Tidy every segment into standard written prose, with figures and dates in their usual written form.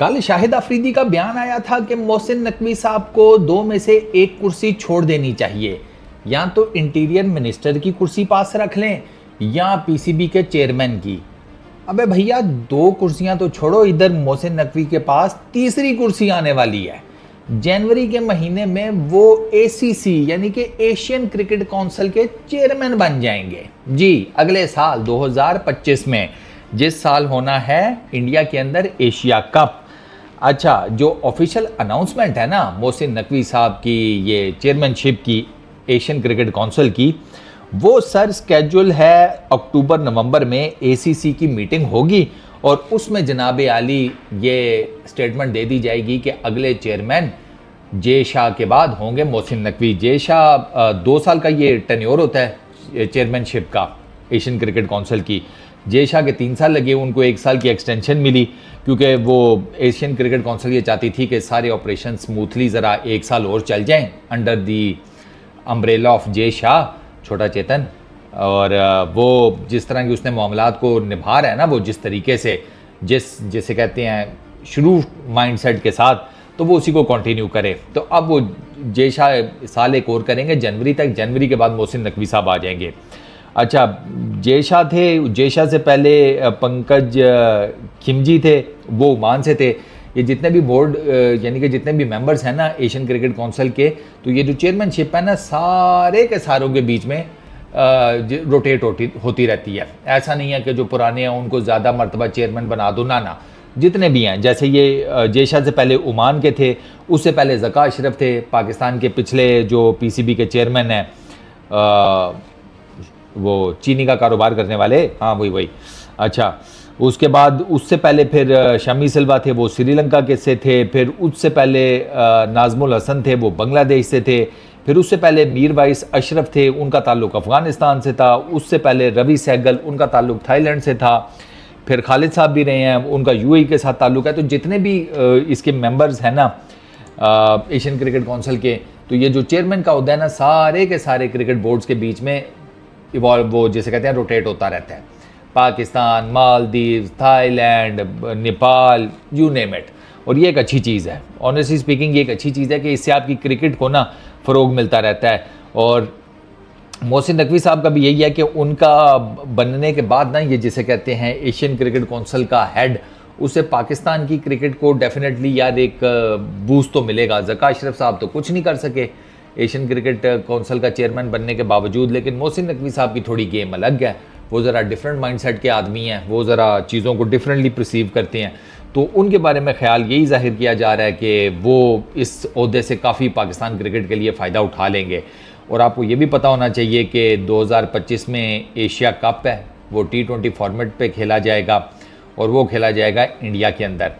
कल शाहिद अफरीदी का बयान आया था कि मोहसिन नकवी साहब को दो में से एक कुर्सी छोड़ देनी चाहिए, या तो इंटीरियर मिनिस्टर की कुर्सी पास रख लें या पीसीबी के चेयरमैन की। अबे भैया, दो कुर्सियां तो छोड़ो, इधर मोहसिन नकवी के पास तीसरी कुर्सी आने वाली है। जनवरी के महीने में वो एसीसी यानी कि एशियन क्रिकेट काउंसिल के चेयरमैन बन जाएंगे जी, अगले साल 2025 में, जिस साल होना है इंडिया के अंदर एशिया कप। अच्छा, जो ऑफिशियल अनाउंसमेंट है ना मोहसिन नकवी साहब की ये चेयरमैनशिप की एशियन क्रिकेट काउंसिल की, वो सर स्केड्यूल है अक्टूबर नवंबर में एसीसी की मीटिंग होगी और उसमें जनाब आली ये स्टेटमेंट दे दी जाएगी कि अगले चेयरमैन जे शाह के बाद होंगे मोहसिन नकवी। जे शाह 2 साल का ये टेन्योर होता है चेयरमैनशिप का एशियन क्रिकेट काउंसिल की। जे शाह के 3 साल लगे, उनको 1 साल की एक्सटेंशन मिली क्योंकि वो एशियन क्रिकेट काउंसिल ये चाहती थी कि सारे ऑपरेशन स्मूथली ज़रा 1 साल और चल जाएं अंडर दी अम्ब्रेला ऑफ जे शाह, छोटा चेतन। और वो जिस तरह की उसने मामलात को निभा रहा है ना, वो जिस तरीके से जिसे कहते हैं शुरू माइंडसेट के साथ, तो वो उसी को कंटिन्यू करे। तो अब वो जे शाह साल एक और करेंगे जनवरी तक, जनवरी के बाद मोहसिन नकवी साहब आ जाएंगे। अच्छा, जे शाह थे, जे शाह से पहले पंकज खिमजी थे, वो ओमान से थे। ये जितने भी बोर्ड यानी कि जितने भी मेंबर्स हैं ना एशियन क्रिकेट काउंसिल के, तो ये जो चेयरमैनशिप है ना सारे के सारों के बीच में रोटेट होती रहती है। ऐसा नहीं है कि जो पुराने हैं उनको ज़्यादा मरतबा चेयरमैन बना दो, ना, जितने भी हैं। जैसे ये जे शाह से पहले ओमान के थे, उससे पहले ज़का अशरफ थे, पाकिस्तान के पिछले जो पीसीबी के चेयरमैन हैं, वो चीनी का कारोबार करने वाले, हाँ वही। अच्छा, उसके बाद उससे पहले फिर शमी सिल्वा थे, वो श्रीलंका के से थे। फिर उससे पहले नाजमुल हसन थे, वो बांग्लादेश से थे। फिर उससे पहले मीर वाइस अशरफ थे, उनका ताल्लुक अफ़गानिस्तान से था। उससे पहले रवि सहगल, उनका ताल्लुक थाईलैंड से था। फिर खालिद साहब भी रहे हैं, उनका यूएई के साथ ताल्लुक है। तो जितने भी इसके मेंबर्स हैं ना एशियन क्रिकेट काउंसिल के, तो ये जो चेयरमैन का होता है ना, सारे के सारे क्रिकेट बोर्ड्स के बीच में इवॉल्व, वो जैसे कहते हैं रोटेट होता रहता है। Pakistan, Maldives, Thailand, Nepal, you name it. और ये एक अच्छी चीज़ है, ऑनेस्टली स्पीकिंग ये एक अच्छी चीज़ है कि इससे आपकी क्रिकेट को ना फ़रोग मिलता रहता है। और मोहसिन नकवी साहब का भी यही है कि उनका बनने के बाद ना, ये जिसे कहते हैं एशियन क्रिकेट काउंसिल का हेड, उससे पाकिस्तान की क्रिकेट को डेफिनेटली यार एक बूस्ट तो मिलेगा। ज़का अशरफ साहब तो कुछ नहीं कर सके एशियन क्रिकेट काउंसिल का चेयरमैन बनने के बावजूद, लेकिन मोहसिन नकवी साहब की थोड़ी गेम अलग है। वो ज़रा डिफरेंट माइंडसेट के आदमी हैं, वो ज़रा चीज़ों को डिफरेंटली परसीव करते हैं। तो उनके बारे में ख्याल यही जाहिर किया जा रहा है कि वो इस ओहदे से काफ़ी पाकिस्तान क्रिकेट के लिए फ़ायदा उठा लेंगे। और आपको ये भी पता होना चाहिए कि 2025 में एशिया कप है, वो T20 फॉर्मेट पे खेला जाएगा और वो खेला जाएगा इंडिया के अंदर।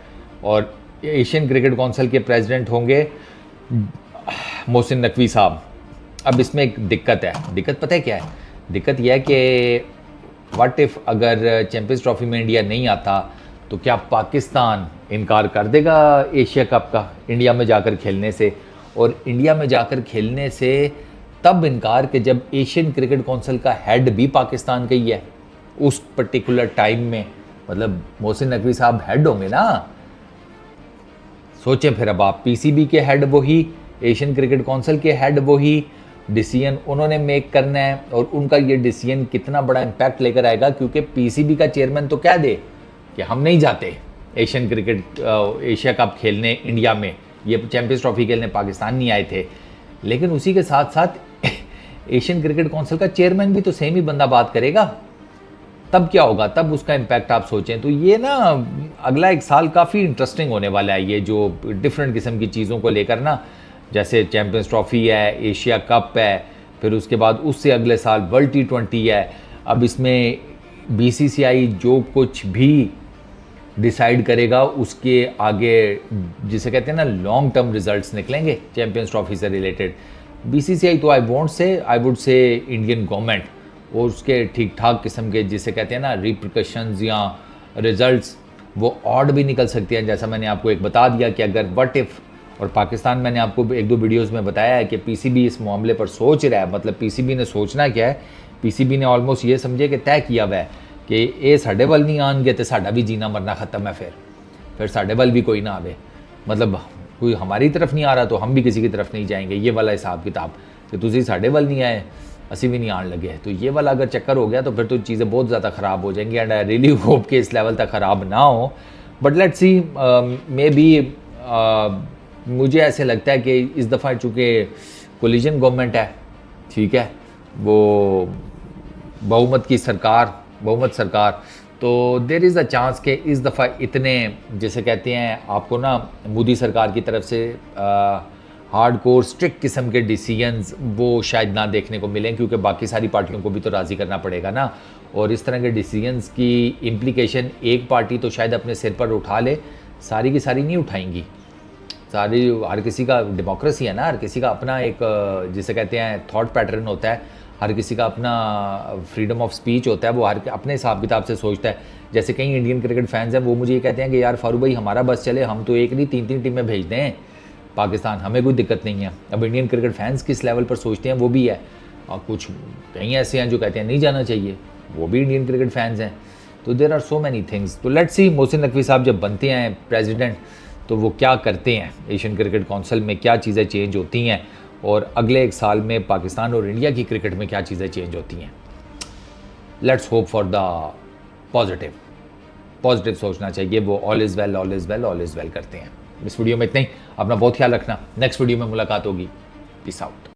और एशियन क्रिकेट काउंसिल के प्रेसिडेंट होंगे मोहसिन नकवी साहब। अब इसमें एक दिक्कत है, दिक्कत पता है क्या है? दिक्कत यह है कि व्हाट इफ़ अगर चैंपियंस ट्रॉफी में इंडिया नहीं आता तो क्या पाकिस्तान इनकार कर देगा एशिया कप का इंडिया में जाकर खेलने से? और इंडिया में जाकर खेलने से तब इनकार कि जब एशियन क्रिकेट काउंसिल का हेड भी पाकिस्तान का ही है उस पर्टिकुलर टाइम में। मतलब मोहसिन नकवी साहब हेड होंगे ना, सोचें फिर अब आप, पीसीबी के हेड वही, एशियन क्रिकेट काउंसिल के हेड वही, डिसीजन उन्होंने मेक करना है। और उनका ये डिसीजन कितना बड़ा इम्पैक्ट लेकर आएगा, क्योंकि पीसीबी का चेयरमैन तो कह दे कि हम नहीं जाते एशियन क्रिकेट एशिया कप खेलने इंडिया में, ये चैंपियंस ट्रॉफी खेलने पाकिस्तान नहीं आए थे। लेकिन उसी के साथ साथ एशियन क्रिकेट काउंसिल का चेयरमैन भी तो सेम ही बंदा बात करेगा, तब क्या होगा? तब उसका इम्पैक्ट आप सोचें। तो ये ना अगला 1 साल काफ़ी इंटरेस्टिंग होने वाला है, ये जो डिफरेंट किस्म की चीज़ों को लेकर ना, जैसे चैंपियंस ट्रॉफी है, एशिया कप है, फिर उसके बाद उससे अगले साल वर्ल्ड T20 है। अब इसमें बीसीसीआई जो कुछ भी डिसाइड करेगा उसके आगे जिसे कहते हैं ना लॉन्ग टर्म रिजल्ट्स निकलेंगे चैंपियंस ट्रॉफी से रिलेटेड। बीसीसीआई तो I would say Indian government और उसके ठीक ठाक किस्म के जिसे कहते हैं ना रिप्रिकॉशंस या रिजल्ट्स, वो ऑड भी निकल सकती हैं। जैसा मैंने आपको एक बता दिया कि अगर व्हाट इफ़, और पाकिस्तान मैंने आपको 1-2 वीडियोस में बताया है कि पीसीबी इस मामले पर सोच रहा है। मतलब पीसीबी ने सोचना क्या है, पीसीबी ने ऑलमोस्ट ये समझे कि तय किया हुआ है कि ये साढ़े वाल नहीं आएंगे तो साडा भी जीना मरना ख़त्म है। फिर फिर साढ़े वाल भी कोई ना आवे, मतलब कोई हमारी तरफ नहीं आ रहा तो हम भी किसी की तरफ नहीं जाएंगे, ये वाला हिसाब किताब कि तुसी साढ़े वाल नहीं आए असी भी नहीं आने लगे। तो ये वाला अगर चक्कर हो गया तो फिर तो चीज़ें बहुत ज़्यादा ख़राब हो जाएंगी। एंड आई रियली होप कि इस लेवल तक ख़राब ना हो, but let's see, may be मुझे ऐसे लगता है कि इस दफ़ा चूँकि कोलिजन गवर्नमेंट है, ठीक है, वो बहुमत सरकार, तो देर इज़ अ चांस कि इस दफ़ा इतने, जैसे कहते हैं आपको ना, मोदी सरकार की तरफ से हार्ड कोर स्ट्रिक्ट किस्म के डिसीजंस वो शायद ना देखने को मिलें, क्योंकि बाकी सारी पार्टियों को भी तो राज़ी करना पड़ेगा ना। और इस तरह के डिसीजंस की इम्प्लीकेशन एक पार्टी तो शायद अपने सिर पर उठा ले, सारी की सारी नहीं उठाएंगी। सारी, हर किसी का डेमोक्रेसी है ना, हर किसी का अपना एक, जिसे कहते हैं थॉट पैटर्न होता है, हर किसी का अपना फ्रीडम ऑफ स्पीच होता है, वो हर अपने हिसाब किताब से सोचता है। जैसे कई इंडियन क्रिकेट फैंस हैं, वो मुझे ये कहते हैं कि यार फारूक भाई हमारा बस चले, हम तो एक नहीं 3-3 टीमें भेज दें पाकिस्तान, हमें कोई दिक्कत नहीं है। अब इंडियन क्रिकेट फैंस किस लेवल पर सोचते हैं वो भी है, और कुछ कई ऐसे हैं जो कहते हैं नहीं जाना चाहिए, वो भी इंडियन क्रिकेट फैंस हैं। तो there are so many things. तो लेट्स सी मोहसिन नकवी साहब जब बनते हैं प्रेसिडेंट तो वो क्या करते हैं, एशियन क्रिकेट काउंसिल में क्या चीज़ें चेंज होती हैं, और अगले एक साल में पाकिस्तान और इंडिया की क्रिकेट में क्या चीज़ें चेंज होती हैं। Let's hope for the positive सोचना चाहिए, वो ऑल इज़ वेल करते हैं। इस वीडियो में इतना ही, अपना बहुत ख्याल रखना, नेक्स्ट वीडियो में मुलाकात होगी, पीस आउट।